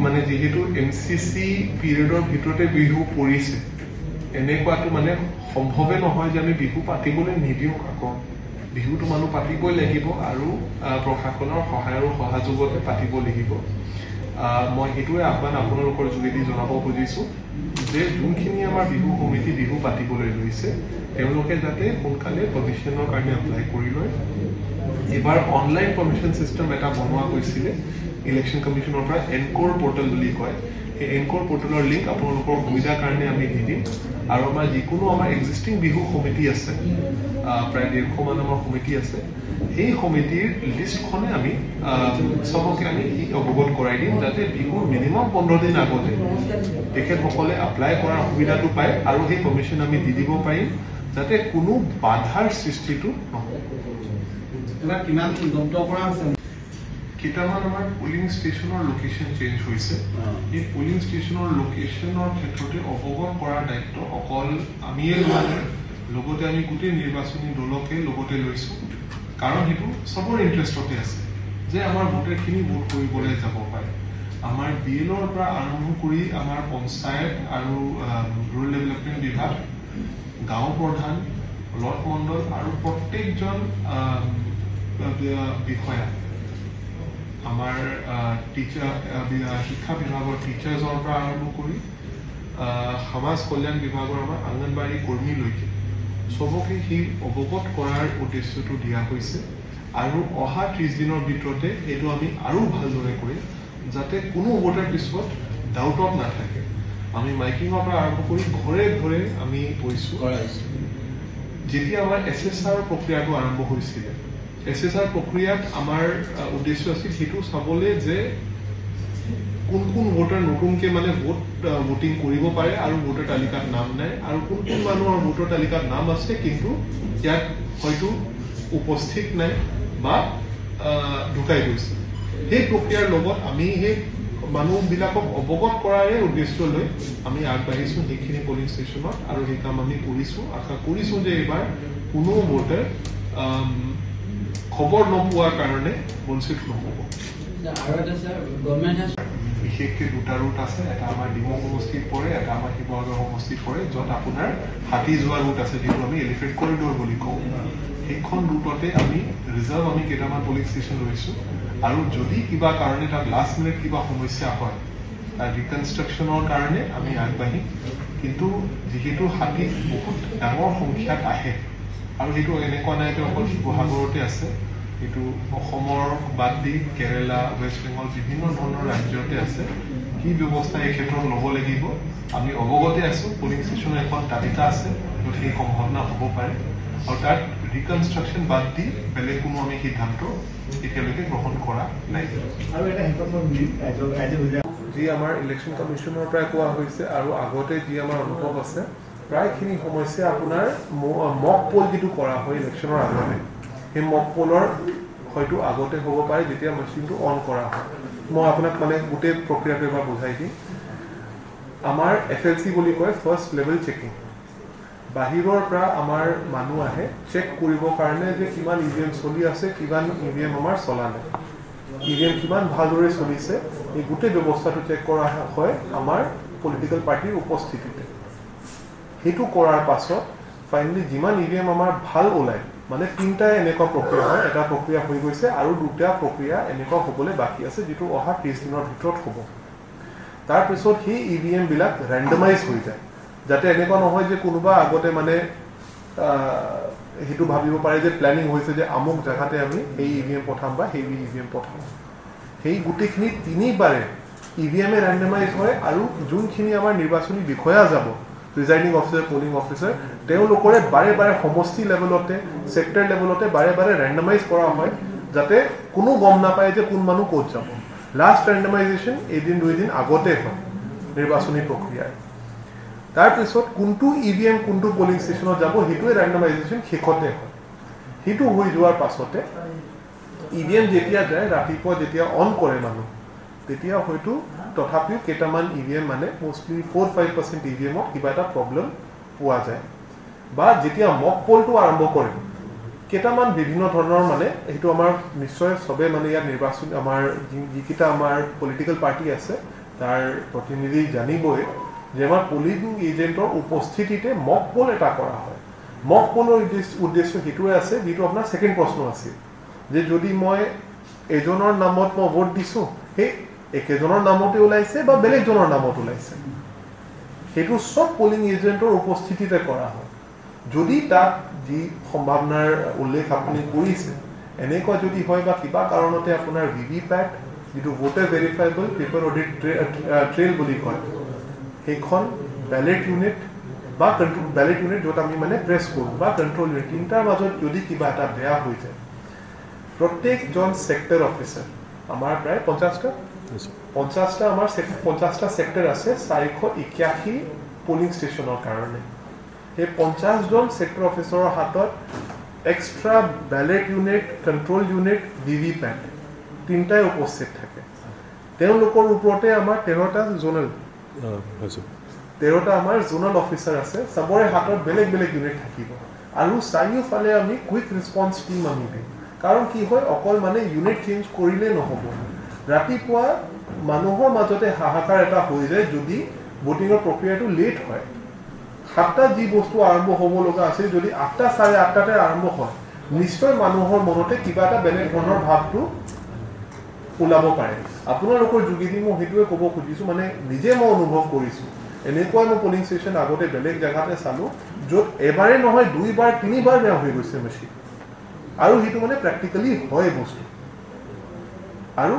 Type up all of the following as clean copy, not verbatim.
মানে যেহেতু এমচিচি পিৰিয়ডৰ ভিতৰতে বিহু পৰিছে এনেকুৱাটো মানে সম্ভৱে নহয় যে আমি বিহু পাতিবলৈ নিদিও আকৌ বিহুটো মানুহ পাতিবই লাগিব আৰু প্ৰশাসনৰ সহায় আৰু সহযোগতে পাতিব লাগিব মই হেতুৱে আহ্বান আপোনালোকৰ যোগেদি জনাব খুজিছো যে যোনখিনি আমাৰ বিহু কমিটি বিহু পাতিবলৈ লৈছে তেওঁলোকে যাতে সোনকালে পাৰমিশনৰ কাৰণে এপ্লাই কৰি লয় এবাৰ অনলাইন পাৰমিশন সিস্টেম এটা বনোৱা হৈছিলে ইলেকশন কমিশনৰ পৰা এনকোৰ পোৰ্টেল বুলি কয় এই এনকোৰ পোৰ্টেলৰ লিংক আপোনালোকৰ সুবিধাৰ কাৰণে আমি দি দিম আৰু আমাৰ যিকোনো আমাৰ এক্সিষ্টিং বিহু কমিটি আছে প্ৰায় 150 মান আমাৰ কমিটি আছে এই কমিটিৰ লিষ্টখনে আমি সবকে আমি অৱগত কৰাই দিম যাতে বিহুৰ মিনিমাম 15 দিন আগতে তেখেতসকলে এপ্লাই কৰাৰ সুবিধাটো পায় আৰু সেই পাৰমিশন আমি দি দিব পাৰিম যাতে কোনো বাধাৰ সৃষ্টিটো নহয় এবাৰ কিমান দপ্তৰ কৰা আছে কেইটামান আমাৰ পুলিং ষ্টেচনৰ লোকেশ্যন চেঞ্জ হৈছে এই পুলিং ষ্টেচনৰ লোকেশ্যনৰ ক্ষেত্ৰতে অৱগত কৰাৰ দায়িত্ব অকল আমিয়ে নহয় লগতে আমি গোটেই নিৰ্বাচনী দলকে লগতে লৈছো কাৰণ সেইটো সবৰ ইণ্টাৰেষ্টতে আছে যে আমাৰ ভোটাৰখিনি ভোট কৰিবলৈ যাব পাৰে আমাৰ বিএলৰ পৰা আৰম্ভ কৰি আমাৰ পঞ্চায়ত আৰু ৰুৰেল ডেভেলপমেণ্ট বিভাগ গাঁও প্ৰধান ব্লক মণ্ডল আৰু প্ৰত্যেকজন বিষয়া আমাৰ টিচাৰ শিক্ষা বিভাগৰ টিচাৰ্ছৰ পৰা আৰম্ভ কৰি সমাজ কল্যাণ বিভাগৰ আমাৰ অংগনবাড়ী কৰ্মীলৈকে সবকে সেই অৱগত কৰাৰ উদ্দেশ্যটো দিয়া হৈছে আৰু অহা 30 দিনৰ ভিতৰতে এইটো আমি আৰু ভালদৰে কৰিম যাতে কোনো ভোটাৰ পিছত ডাউটত নাথাকে আমি মাইকিঙৰ পৰা আৰম্ভ কৰি ঘৰে ঘৰে আমি গৈছো যেতিয়া আমাৰ এছএছআৰ প্ৰক্ৰিয়াটো আৰম্ভ হৈছিলে এছএছআৰ প্ৰক্ৰিয়াত আমাৰ উদ্দেশ্য আছিল সেইটো চাবলৈ যে কোন কোন ভোটাৰ নতুনকে মানে ভোটিং কৰিব পাৰে আৰু ভোটাৰ তালিকাত নাম নাই আৰু কোন কোন মানুহৰ ভোটাৰ তালিকাত নাম আছে কিন্তু ইয়াত হয়তো উপস্থিত নাই বা ঢুকাই গৈছে সেই প্ৰক্ৰিয়াৰ লগত আমি সেই মানুহবিলাকক অৱগত কৰাৰে উদ্দেশ্য লৈ আমি আগবাঢ়িছো সেইখিনি পলিং ষ্টেচনত আৰু সেই কাম আমি কৰিছো আশা কৰিছো যে এইবাৰ কোনো ভোটাৰ খবৰ নোপোৱাৰ কাৰণে বঞ্চিত নহব বিশেষকৈ দুটা ৰুট আছে এটা আমাৰ ডিমৌ সমষ্টিত পৰে এটা আমাৰ শিৱসাগৰ সমষ্টিত পৰে য'ত আপোনাৰ হাতী যোৱা ৰুট আছে যিটো আমি এলিফেণ্ট কৰিডৰ বুলি কওঁ সেইখন ৰুটতে আমি ৰিজাৰ্ভ আমি কেইটামান পলিং ষ্টেচন লৈছো আৰু যদি কিবা কাৰণে তাত লাষ্ট মিনিট কিবা সমস্যা হয় তাৰ ৰিকনষ্ট্ৰাকশ্যনৰ কাৰণে আমি আগবাঢ়িম কিন্তু যিহেতু হাতী বহুত ডাঙৰ সংখ্যাত আহে আৰু সেইটো এনেকুৱা নাই যে অকল শিৱসাগৰতে আছে এইটো অসমৰ বাদ দি কেৰেলা ৱেষ্ট বেংগল বিভিন্ন ধৰণৰ ৰাজ্যতে আছে কি ব্যৱস্থা এই ক্ষেত্ৰত ল'ব লাগিব আমি অৱগতে আছো পলিং ষ্টেচনৰ এখন তালিকা আছে য'ত সেই সম্ভাৱনা হ'ব পাৰে আৰু তাত ৰিকনষ্ট্ৰাকশ্যন বাদ দি বেলেগ কোনো আমি সিদ্ধান্ত এতিয়ালৈকে গ্ৰহণ কৰা নাই যি আমাৰ ইলেকশ্যন কমিশ্যনৰ পৰা কোৱা হৈছে আৰু আগতে যি আমাৰ অনুভৱ আছে প্ৰায়খিনি সমস্যা আপোনাৰ মক পোল যিটো কৰা হয় ইলেকশ্যনৰ আগতে সেই মক পোলৰ হয়তো আগতে হ'ব পাৰে যেতিয়া মেচিনটো অন কৰা হয় মই আপোনাক মানে গোটেই প্ৰক্ৰিয়াটো এবাৰ বুজাই দিম আমাৰ এফএলচি বুলি কয় ফাৰ্ষ্ট লেভেল চেকিং বাহিৰৰ পৰা আমাৰ মানুহ আহে চেক কৰিবৰ কাৰণে যে কিমান ইভিএম চলি আছে কিমান ইভিএম আমাৰ চলা নাই ইভিএম কিমান ভালদৰে চলিছে এই গোটেই ব্যৱস্থাটো চেক কৰা হয় আমাৰ পলিটিকেল পাৰ্টিৰ উপস্থিতিতে সেইটো কৰাৰ পাছত ফাইনেলি যিমান ইভিএম আমাৰ ভাল ওলায় মানে তিনটা এনেকুৱা প্ৰক্ৰিয়া হয় এটা প্ৰক্ৰিয়া হৈ গৈছে আৰু দুটা প্ৰক্ৰিয়া এনেকুৱা হ'বলৈ বাকী আছে যিটো অহা 30 দিনৰ ভিতৰত হ'ব তাৰপিছত সেই ইভিএম বিলাক ৰেণ্ডমাইজ হৈ যায় যাতে এনেকুৱা নহয় যে কোনোবা আগতে মানে সেইটো ভাবিব পাৰে যে প্লেনিং হৈছে যে আমুক জেগাতে আমি এই ইভিএম পঠাম বা সেই ইভিএম পঠাম সেই গোটেইখিনি তিনিবাৰে ইভিএমে ৰেণ্ডমাইজ হয় আৰু যোনখিনি আমাৰ নিৰ্বাচনী বিষয়া যাব প্ৰিজাইডিং অফিচাৰ পোলিং অফিচাৰ তেওঁলোকৰে বাৰে বাৰে সমষ্টি লেভেলতে সেক্টৰ লেভেলতে বাৰে বাৰে ৰেণ্ডমাইজ কৰা হয় যাতে কোনো গম নাপায় যে কোন মানুহ ক'ত যাব লাষ্ট ৰেণ্ডমাইজেশ্যন এদিন দুইদিন আগতে হয় নিৰ্বাচনী প্ৰক্ৰিয়াৰ তাৰপিছত কোনটো ইভিএম কোনটো পোলিং ষ্টেচনত যাব সেইটোৱে ৰেণ্ডমাইজেশ্যন শেষতে হয় সেইটো হৈ যোৱাৰ পাছতে ইভিএম যেতিয়া যায় ৰাতিপুৱা যেতিয়া অন কৰে মানুহ তেতিয়া হয়তো তথাপিও কেইটামান ইভিএম মানে মোষ্টলি 4-5% ইভিএমত কিবা এটা প্ৰব্লেম পোৱা যায় বা যেতিয়া মক পোলটো আৰম্ভ কৰে কেইটামান বিভিন্ন ধৰণৰ মানে সেইটো আমাৰ নিশ্চয় সবে মানে ইয়াত নিৰ্বাচন আমাৰ যিকেইটা আমাৰ পলিটিকেল পাৰ্টি আছে তাৰ প্ৰতিনিধি জানিবই যে আমাৰ পুলিং এজেণ্টৰ উপস্থিতিতে মক পোল এটা কৰা হয়। মক পোলৰ উদ্দেশ্য সেইটোৱে আছে যিটো আপোনাৰ ছেকেণ্ড প্ৰশ্ন আছিল যে যদি মই এজনৰ নামত মই ভোট দিছোঁ সেই একেজনৰ নামতে ওলাইছে বা বেলেগজনৰ নামত ওলাইছে, সেইটো সব পুলিং এজেণ্টৰ উপস্থিতিতে কৰা হয়। যদি তাত যি সম্ভাৱনাৰ উল্লেখ আপুনি কৰিছে এনেকুৱা যদি হয় বা কিবা কাৰণতে আপোনাৰ VVPAT যিটো voter verifiable paper audit trail বুলি কয় সেইখন বেলেট ইউনিট বা বেলেট ইউনিট য'ত আমি মানে প্ৰেছ কৰোঁ বা কণ্ট্ৰল ইউনিট তিনিটাৰ মাজত যদি কিবা এটা বেয়া হৈ যায় প্ৰত্যেকজন ছেক্টৰ অফিচাৰ আমাৰ প্ৰায় 50টা আমাৰ 50টা ছেক্টৰ আছে 481 পলিং ষ্টেচনৰ কাৰণে। সেই 50জন ছেক্টৰ অফিচাৰৰ হাতত extra belt unit control unit VVPAT তিনিটাই উপস্থিত থাকে। তেওঁলোকৰ ওপৰতে আমাৰ 13টা আমাৰ জোনেল অফিচাৰ আছে, চবৰে হাতত বেলেগ বেলেগ ইউনিট থাকিব আৰু চাৰিওফালে আমি কুইক ৰেছপন্স টিম আমি দিম। কাৰণ কি হয় অকল মানে ইউনিট চেঞ্জ কৰিলে নহ'ব, ৰাতিপুৱা মানুহৰ মাজতে হাহাকাৰ এটা হৈ যায় যদি ভোটিঙৰ প্ৰক্ৰিয়াটো লেট হয়। 7টাত যি বস্তু আৰম্ভ হ'ব লগা আছে যদি 8টা 8:30তে আৰম্ভ হয় নিশ্চয় মানুহৰ মনতে কিবা এটা বেলেগ ধৰণৰ ভাৱটো ওলাব পাৰে। আপোনালোকৰ যোগেদি মই সেইটোৱে ক'ব খুজিছোঁ, মানে নিজে মই অনুভৱ কৰিছোঁ। এনেকুৱাই মই পলিং ষ্টেচন আগতে বেলেগ জেগাতে চালোঁ য'ত এবাৰে নহয় 2বাৰ 3বাৰ বেয়া হৈ গৈছে মেচিন, আৰু সেইটো মানে প্ৰেক্টিকেলি হয় বস্তু। আৰু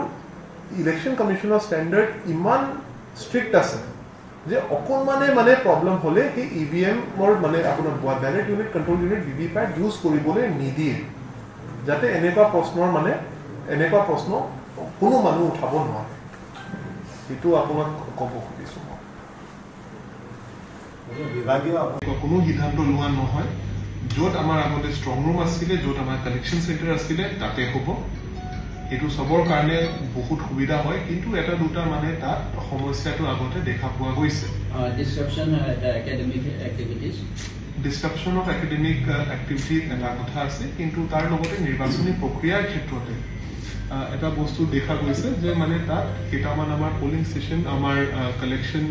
ইলেকশ্যন কমিশ্যনৰ ষ্টেণ্ডাৰ্ড ইমান ষ্ট্ৰিক্ট আছে যে অকণমানে প্ৰব্লেম হ'লে সেই EVMৰ মানে আপোনাৰ belt unit control unit VVPAT use কৰিবলৈ নিদিয়ে, যাতে এনেকুৱা প্ৰশ্ন কোনো মানুহ উঠাব নোৱাৰে। সেইটো আপোনাক ক'ব খুজিছোঁ। কোনো সিদ্ধান্ত লোৱা নহয়। য'ত আমাৰ আগতে ষ্ট্ৰং ৰুম আছিলে, য'ত আমাৰ কালেকশ্যন চেণ্টাৰ আছিলে তাতে হ'ব। এইটো চবৰ কাৰণে বহুত সুবিধা হয়, কিন্তু এটা দুটা মানে তাত সমস্যাটো আগতে দেখা পোৱা গৈছে। ডিসৰাপশ্যন একাডেমিক এক্টিভিটিজ এটা কথা আছে, কিন্তু তাৰ লগতে নিৰ্বাচনী প্ৰক্ৰিয়াৰ ক্ষেত্ৰতে এটা বস্তু দেখা গৈছে যে মানে তাত কেইটামান আমাৰ পলিং ষ্টেচন আমাৰ কালেকশ্যন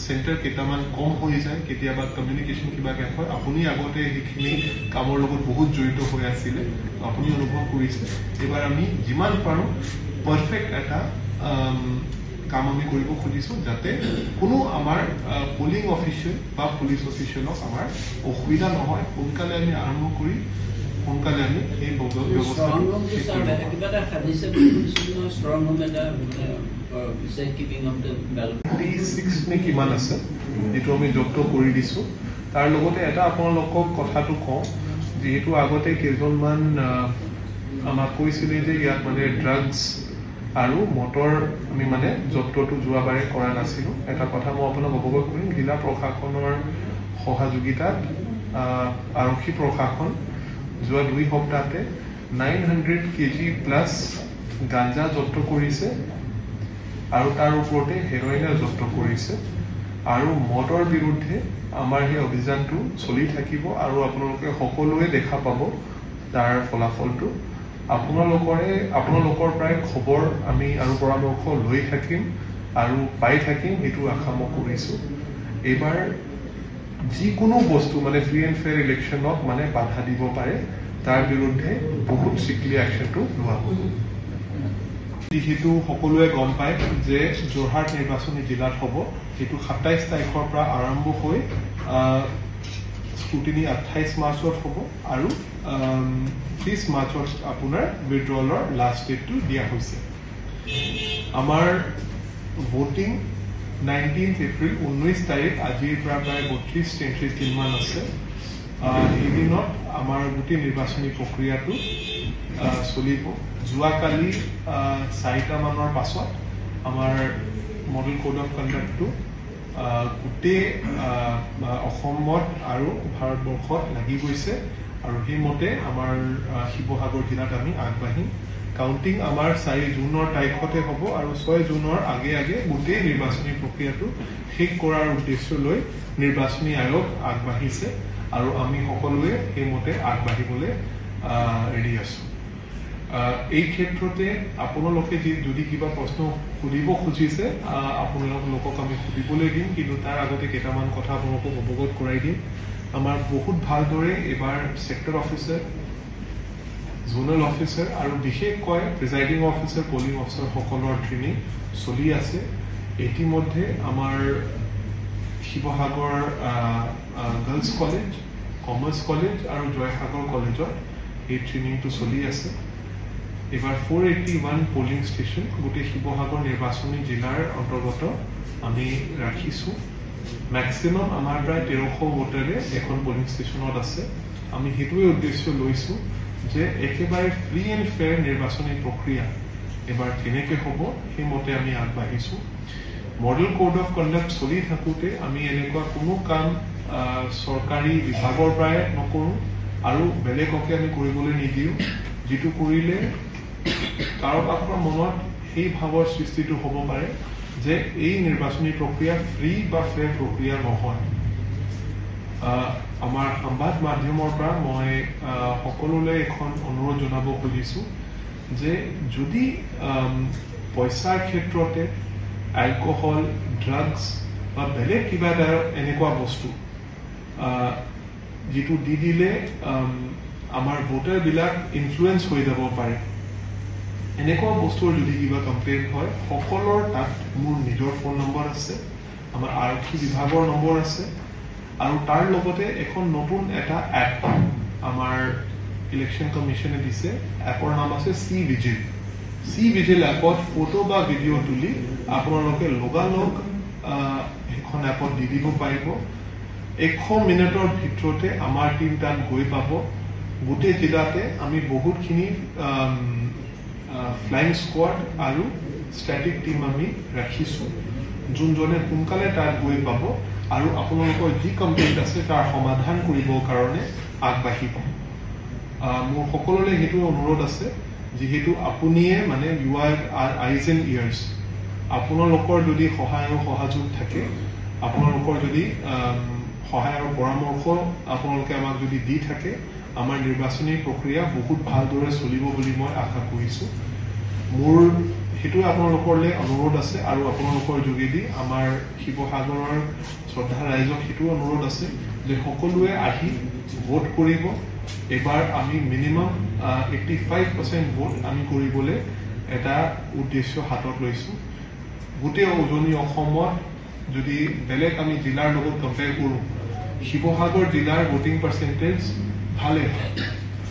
চেণ্টাৰ কেইটামান কম হৈ যায়, কেতিয়াবা কমিউনিকেশ্যন কিবা গেপ হয়। আপুনি আগতে সেইখিনি কামৰ লগত বহুত জড়িত হৈ আছিলে, আপুনি অনুভৱ কৰিছে। এইবাৰ আমি যিমান পাৰোঁ পাৰফেক্ট এটা কাম আমি কৰিব খুজিছোঁ যাতে কোনো আমাৰ পলিং অফিচিয়েল বা পুলিচ অফিচিয়েলক আমাৰ অসুবিধা নহয়। সোনকালে আমি আৰম্ভ কৰি সোনকালে আমি সেই কিমান আছে যিটো আমি জব্দ কৰি দিছোঁ। তাৰ লগতে এটা আপোনালোকক কথাটো কওঁ, যিহেতু আগতে কেইজনমান আমাক কৈছিলে যে ইয়াত মানে ড্ৰাগছ আৰু মটৰ আমি মানে জব্দটো যোৱাবাৰে কৰা নাছিলোঁ। এটা কথা মই আপোনাক অৱগত কৰিম, জিলা প্ৰশাসনৰ সহযোগিতাত আৰক্ষী প্ৰশাসন যোৱা 2 সপ্তাহতে 900 kg প্লাছ গাঞ্জা জব্দ কৰিছে আৰু তাৰ ওপৰতে হেৰইন জব্দ কৰিছে। আৰু মদৰ বিৰুদ্ধে আমাৰ সেই অভিযানটো চলি থাকিব আৰু আপোনালোকে সকলোৱে দেখা পাব তাৰ ফলাফলটো। আপোনালোকৰ প্ৰায় খবৰ আমি আৰু পৰামৰ্শ লৈ থাকিম আৰু পাই থাকিম, সেইটো আশা মই কৰিছোঁ। এইবাৰ যিকোনো বস্তু মানে ফ্ৰী এণ্ড ফেয়াৰ ইলেকশ্যনক মানে বাধা দিব পাৰে তাৰ বিৰুদ্ধে বহুত ষ্ট্ৰিক্টলি একশ্যনটো লোৱা হ'ব। যিহেতু সকলোৱে গম পায় যে যোৰহাট নিৰ্বাচনী জিলাত হ'ব, সেইটো 27 তাৰিখৰ পৰা আৰম্ভ হৈ স্ক্ৰুটিনি 28 মাৰ্চত হ'ব আৰু 30 মাৰ্চত আপোনাৰ উইথড্ৰলৰ লাষ্ট ডেটটো দিয়া হৈছে। আমাৰ ভোটিং 19 এপ্ৰিল 19 তাৰিখ, আজিৰ পৰা প্ৰায় 32-33 দিনমান আছে। এইদিনত আমাৰ গোটেই নিৰ্বাচনী প্ৰক্ৰিয়াটো চলিব। যোৱাকালি 4টা মানৰ পাছত আমাৰ মডেল কোড অফ কণ্ডাক্টটো গোটেই অসমত আৰু ভাৰতবৰ্ষত লাগি গৈছে আৰু সেইমতে আমাৰ শিৱসাগৰ জিলাত আমি আগবাঢ়িম। কাউণ্টিং আমাৰ 4 জুনৰ তাৰিখতে হ'ব আৰু 6 জুনৰ আগে আগে গোটেই নিৰ্বাচনী প্ৰক্ৰিয়াটো শেষ কৰাৰ উদ্দেশ্য লৈ নিৰ্বাচনী আয়োগ আগবাঢ়িছে আৰু আমি সকলোৱে সেইমতে আগবাঢ়িবলৈ ৰেডি আছোঁ। এই ক্ষেত্ৰতে আপোনালোকে যদি কিবা প্ৰশ্ন সুধিব খুজিছে আপোনালোকক আমি সুধিবলৈ দিম, কিন্তু তাৰ আগতে কেইটামান কথা আপোনালোকক অৱগত কৰাই দিম। আমাৰ বহুত ভালদৰে এবাৰ সেক্টৰ অফিচাৰ, জোনেল অফিচাৰ আৰু বিশেষকৈ প্ৰিজাইডিং অফিচাৰ, পলিং অফিচাৰ সকলৰ ট্ৰেইনিং চলি আছে। ইতিমধ্যে আমাৰ Sivasagar girls college, commerce college আৰু জয়সাগৰ কলেজত এই ট্ৰেইনিংটো চলি আছে। এবাৰ 481 পলিং ষ্টেচন গোটেই শিৱসাগৰ নিৰ্বাচনী জিলাৰ অন্তৰ্গত আমি ৰাখিছোঁ। মেক্সিমাম আমাৰ প্ৰায় 1300 ভোটাৰে এখন পলিং ষ্টেচনত আছে। আমি সেইটোৱে উদ্দেশ্য লৈছোঁ যে একেবাৰে ফ্ৰী এণ্ড ফেয়াৰ নিৰ্বাচনী প্ৰক্ৰিয়া এবাৰ কেনেকৈ হ'ব সেইমতে আমি আগবাঢ়িছোঁ। মডেল কোড অফ কণ্ডাক্ট চলি থাকোঁতে আমি এনেকুৱা কোনো কাম চৰকাৰী বিভাগৰ পৰাই নকৰোঁ আৰু বেলেগকে আমি কৰিবলৈ নিদিওঁ, যিটো কৰিলে কাৰোবাৰ মনত সেই ভাৱৰ সৃষ্টিটো হ'ব পাৰে যে এই নিৰ্বাচনী প্ৰক্ৰিয়া ফ্ৰী বা ফেয়াৰ প্ৰক্ৰিয়া নহয়। আমাৰ সংবাদ মাধ্যমৰ পৰা মই সকলোলৈ এখন অনুৰোধ জনাব খুজিছোঁ যে যদি পইচাৰ ক্ষেত্ৰতে এলকহল, ড্ৰাগছ বা বেলেগ কিবা এটা এনেকুৱা বস্তু যিটো দি দিলে আমাৰ ভোটাৰবিলাক ইনফ্লুৱেঞ্চ হৈ যাব পাৰে, এনেকুৱা বস্তুৰ যদি কিবা কমপ্লেইন হয় সকলৰ তাত মোৰ নিজৰ ফোন নম্বৰ আছে, আমাৰ আৰক্ষী বিভাগৰ নম্বৰ আছে আৰু তাৰ লগতে এখন নতুন এটা এপ আমাৰ ইলেকশ্যন কমিশ্যনে দিছে। এপৰ নাম আছে C-Vigil। C-Vigil এপত ফটো বা ভিডিঅ' তুলি আপোনালোকে লগালগ সেইখন এপত দি দিব পাৰিব। 100 মিনিটৰ ভিতৰতে আমাৰ টিম তাত গৈ পাব। গোটেই জিলাতে আমি বহুতখিনি ফ্লাইং স্কোৱাড আৰু ষ্টেটিক টিম আমি ৰাখিছোঁ, যোনজনে সোনকালে তাত গৈ পাব আৰু আপোনালোকৰ যি কমপ্লেইণ্ট আছে তাৰ সমাধান কৰিবৰ কাৰণে আগবাঢ়িব। মোৰ সকলোলৈ সেইটো অনুৰোধ আছে, যিহেতু আপুনিয়ে মানে you are eyes and ears, আপোনালোকৰ যদি সহায় আৰু সহযোগ থাকে, আপোনালোকৰ যদি সহায় আৰু পৰামৰ্শ আপোনালোকে আমাক যদি দি থাকে, আমাৰ নিৰ্বাচনী প্ৰক্ৰিয়া বহুত ভালদৰে চলিব বুলি মই আশা কৰিছোঁ। মোৰ সেইটোৱে আপোনালোকলৈ অনুৰোধ আছে আৰু আপোনালোকৰ যোগেদি আমাৰ শিৱসাগৰৰ শ্ৰদ্ধা ৰাইজক সেইটো অনুৰোধ আছে যে সকলোৱে আহি ভোট কৰিব। এবাৰ আমি মিনিমাম 85% ভোট আমি কৰিবলৈ এটা উদ্দেশ্য হাতত লৈছোঁ। গোটেই উজনি অসমত যদি বেলেগ আমি জিলাৰ লগত কম্পেয়াৰ কৰোঁ, শিৱসাগৰ জিলাৰ ভোটিং পাৰ্চেণ্টেজ ভালে হয়,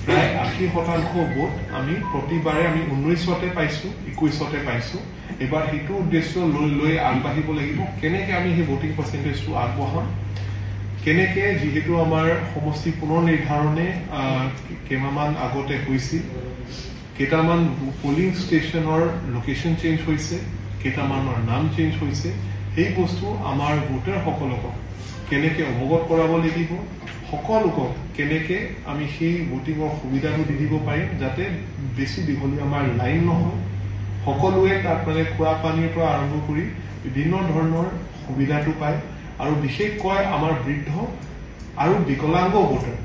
প্ৰায় 80% ভোট আমি প্ৰতিবাৰে আমি 19তে পাইছোঁ, 21তে পাইছোঁ। এবাৰ সেইটো উদ্দেশ্য লৈ আগবাঢ়িব লাগিব, কেনেকৈ আমি সেই ভোটিং পাৰ্চেণ্টেজটো আগবঢ়াম, কেনেকৈ যিহেতু আমাৰ সমষ্টি পুনৰ নিৰ্ধাৰণে কেইমাহমান আগতে হৈছিল, কেইটামান পলিং ষ্টেচনৰ লোকেশ্যন চেঞ্জ হৈছে, কেইটামানৰ নাম চেঞ্জ হৈছে, সেই বস্তু আমাৰ ভোটাৰসকলক কেনেকৈ অৱগত কৰাব লাগিব, সকলোকক কেনেকৈ আমি সেই ভোটিঙৰ সুবিধাটো দি দিব পাৰিম যাতে বেছি দীঘলীয়া আমাৰ লাইন নহয়, সকলোৱে তাত মানে খোৱা পানীৰ পৰা আৰম্ভ কৰি বিভিন্ন ধৰণৰ সুবিধাটো পায় আৰু বিশেষকৈ আমাৰ বৃদ্ধ আৰু বিকলাংগ ভোটাৰ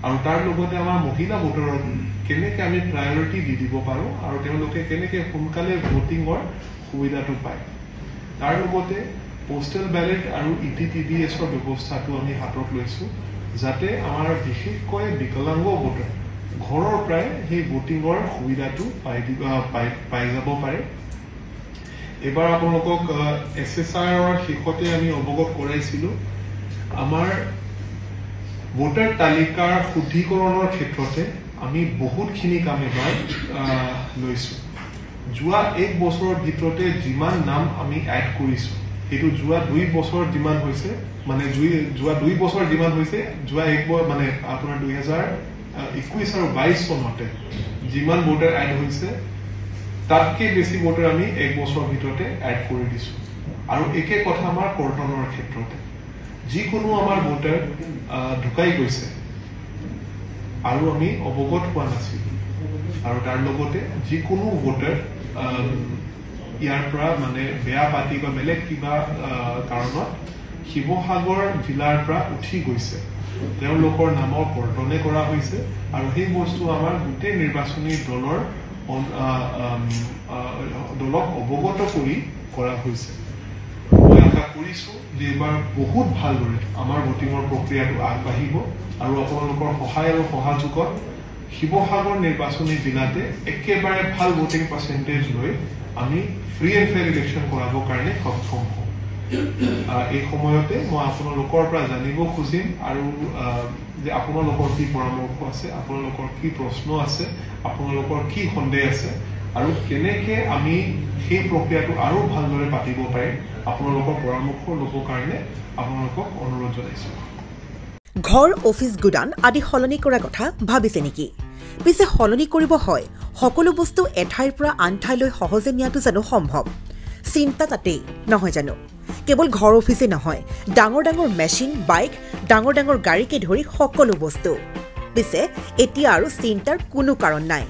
আৰু তাৰ লগতে আমাৰ মহিলা ভোটাৰক কেনেকৈ আমি প্ৰায়ৰিটি দি দিব পাৰোঁ আৰু তেওঁলোকে কেনেকৈ সোনকালে ভোটিঙৰ সুবিধাটো পায়। তাৰ লগতে পোষ্টেল বেলেট আৰু ETTDSৰ ব্যৱস্থাটো আমি হাতত লৈছোঁ যাতে আমাৰ বিশেষকৈ বিকলাংগ ভোটাৰ ঘৰৰ পৰাই সেই ভোটিঙৰ সুবিধাটো পাই যাব পাৰে। এবাৰ আপোনালোকক SSRৰ শেষতে আমি অৱগত কৰাইছিলোঁ, আমাৰ ভোটাৰ তালিকাৰ শুদ্ধিকৰণৰ ক্ষেত্ৰতে আমি বহুতখিনি কাম এবাৰ লৈছোঁ। যোৱা 1 বছৰৰ ভিতৰতে যিমান নাম আমি এড কৰিছোঁ, সেইটো যোৱা 2 বছৰ যিমান হৈছে, মানে যোৱা 2 বছৰ যিমান হৈছে, যোৱা মানে আপোনাৰ 2021 আৰু 22 চনতে যিমান ভোটাৰ এড হৈছে তাতকৈ বেছি ভোটাৰ আমি 1 বছৰৰ ভিতৰতে এড কৰি দিছোঁ। আৰু একে কথা আমাৰ কৰ্তনৰ ক্ষেত্ৰতে যিকোনো আমাৰ ভোটাৰ ঢুকাই গৈছে আৰু আমি অৱগত হোৱা নাছিলোঁ, আৰু তাৰ লগতে যিকোনো ভোটাৰ ইয়াৰ পৰা মানে বেয়া পাতি বা বেলেগ কিবা কাৰণত শিৱসাগৰ জিলাৰ পৰা উঠি গৈছে, তেওঁলোকৰ নামৰ কৰ্তনে কৰা হৈছে আৰু সেই বস্তু আমাৰ গোটেই নিৰ্বাচনী দলৰ দলক অৱগত কৰি কৰা হৈছে মই আশা কৰিছোঁ যে এবাৰ বহুত ভালদৰে আমাৰ ভোটিঙৰ প্ৰক্ৰিয়াটো আগবাঢ়িব আৰু আপোনালোকৰ সহায় আৰু সহযোগত শিৱসাগৰ নিৰ্বাচনী জিলাতে একেবাৰে ভাল ভোটিং পাৰ্চেণ্টেজ লৈ আমি ফ্ৰী এণ্ড ফেয়াৰ ইলেকশ্যন কৰাবৰ কাৰণে সক্ষম হওঁ এই সময়তে মই আপোনালোকৰ পৰা জানিব খুজিম আৰু যে আপোনালোকৰ কি পৰামৰ্শ আছে আপোনালোকৰ কি প্ৰশ্ন আছে আপোনালোকৰ কি সন্দেহ আছে আৰু কেনেকৈ আমি সেই প্ৰক্ৰিয়াটো আৰু ভালদৰে পাতিব পাৰিম আপোনালোকৰ পৰামৰ্শ ল'বৰ কাৰণে আপোনালোকক অনুৰোধ জনাইছোঁ ঘৰ অফিচ গুদান আদি সলনি কৰা কথা ভাবিছে নেকি পিছে সলনি কৰিব হয় সকলো বস্তু এঠাইৰ পৰা আন ঠাইলৈ সহজে নিয়াটো জানো সম্ভৱ চিন্তা তাতেই নহয় জানো কেৱল ঘৰ অফিচে নহয় ডাঙৰ ডাঙৰ মেচিন বাইক ডাঙৰ ডাঙৰ গাড়ীকে ধৰি সকলো বস্তু পিছে এতিয়া আৰু চিন্তাৰ কোনো কাৰণ নাই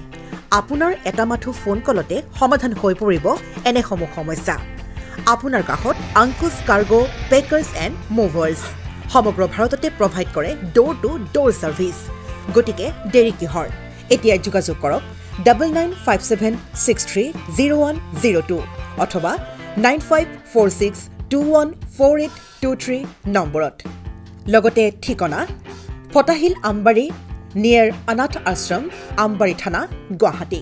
আপোনাৰ এটা মাথো ফোন কলতে সমাধান হৈ পৰিব এনেসমূহ সমস্যা আপোনাৰ কাষত আংকুশ কাৰ্গো পেকাৰ্ছ এণ্ড মুভাৰ্ছ সমগ্ৰ ভাৰততে প্ৰভাইড কৰে ডোৰ টু ডোৰ ছাৰ্ভিচ গতিকে দেৰি কিহৰ এতিয়া যোগাযোগ কৰক 9957630102 অথবা 9546214823 নম্বৰত লগতে ঠিকনা ফটাহিল আমবাৰী নিয়াৰ অনাথ আশ্ৰম আমবাৰী থানা গুৱাহাটী